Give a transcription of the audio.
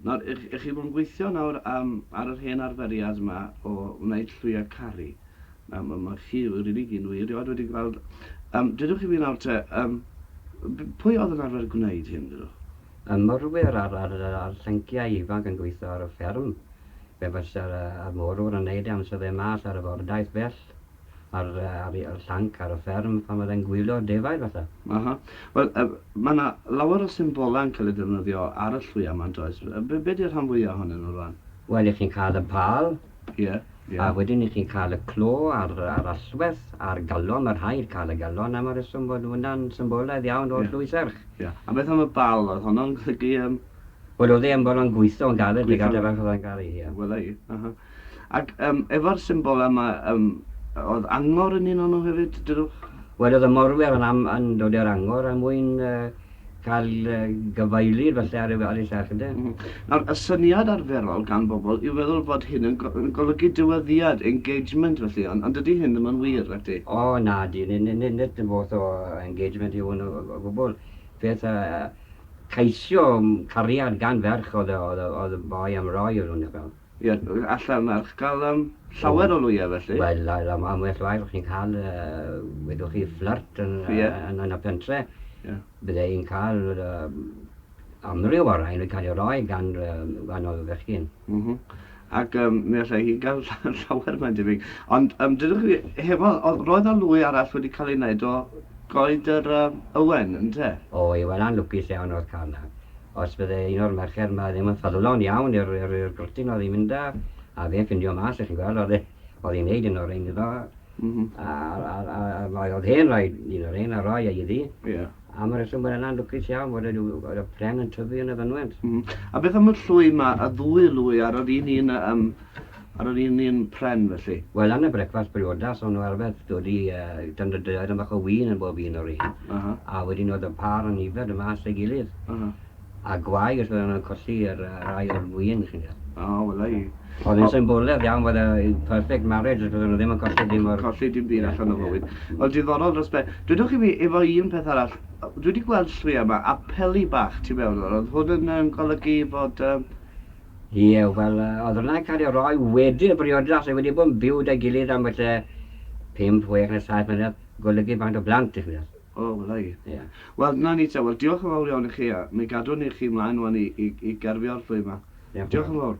Nawr, ych chi bod yn gweithio nawr ar yr hen arferiad yma o wneud llwyau caru. Mae chi wedi gyn wir, wedi gweld... Dydwch chi fi nawr te, pwy oedd yn arfer gwneud hyn, dydwch? Y morwyr ar llynciau ifanc yn gweithio ar y fferm. Fe fysa'r morwr yn neud am sydd e mas ar y fordaeth bell. Ar llanc ar y fferm pan oedd e'n gwylio'r defaid fatha. Wel, mae yna lawer o symbolau yn cael ei ddefnyddio ar y llwyau yma'n does. Be di'r rhan fwyaf ohonyn nhw rwan? Wel, chi'n cael y pal. Ie. A wedyn chi'n cael y clo a'r allwedd, a'r galon, mae'r rhaid cael y galon am yr yswm bod hwnna'n symbolaidd iawn o'r llwy serch. A beth am y bal, oedd hwnna'n golygu... Wel, oedd e'n bod yn gweithio yn galed, i gadw bach oedd e'n gael ei. Wel ei. Ac efo'r symbolau yma, oedd angor yn un o'n nhw hefyd, dydwch? Wel, oedd y morwyr yn dod i'r angor a mwyn cael gyfeili'r felly ar ei serch ydy. Nawr, y syniad arferol gan bobl yw feddwl bod hyn yn golygu diweddiad, engagement felly, ond dydy hyn ddim yn wir, ydy? O, na, di, nid yn fath o engagement i hwn o gwbl. Beth ceisio cariad gan ferch oedd y boi am roi o'r hwnna fel. Ie, allan merch gael llawer o lwyau felly? Wel, am ymwell waith chi'n cael, wedwch chi, flirt yn y pentre. Bydde i'n cael amryw o'r rhain wedi cael ei roi gan o'r fechgyn. Ac mi allai hi gael llawer mae'n debyg. Ond dydwch chi, roedd y lwy arall wedi cael ei wneud o coed yr ywen, yn te? O, i wel, lwcus iawn oedd cael yna. Os bydde un o'r mercher yma ddim yn ffyddlon iawn i'r gwrtyn oedd hi'n mynd a fe'n ffindio mas, chi'n gweld, oedd hi'n neud un o'r ein iddo. A oedd hen rhoi un o'r ein a roi a iddi. A mae'r reswm bod yna'n lwcus iawn bod y pren yn tyfu yn y fynwent. A beth am y llwy yma, y ddwy lwy ar yr un un pren felly? Wel, yn y brecfast briodas, o'n nhw arbeth dod i dyndydiad yn bach o wyn yn bob un o'r un. A wedyn oedd y par yn ifed y mas ei gilydd. A gwai os oedd yn colli yr rai o'r wyn, chi'n gael. O, wel ei. Oedd yn symbolaidd iawn bod y perfect marriage os oedd nhw ddim yn colli dim o'r... Colli dim byd allan o fywyd. Wel, diddorol dros be. Dwydwch chi fi, efo un peth arall, dwi wedi gweld llwy yma, a peli bach, ti'n mewn, oedd hwn yn golygu bod... Ie, wel, oedd hwnna'n cael ei roi wedi'r briodas, a wedi bod yn byw dy gilydd am falle 5, 6 neu 7 mlynedd, golygu faint o blant i chi. O, wel ei. Wel, na ni te, wel, diolch yn fawr iawn i chi, a mi gadw ni chi mlaen wan i gerfio'r llwy yma. Diolch yn fawr.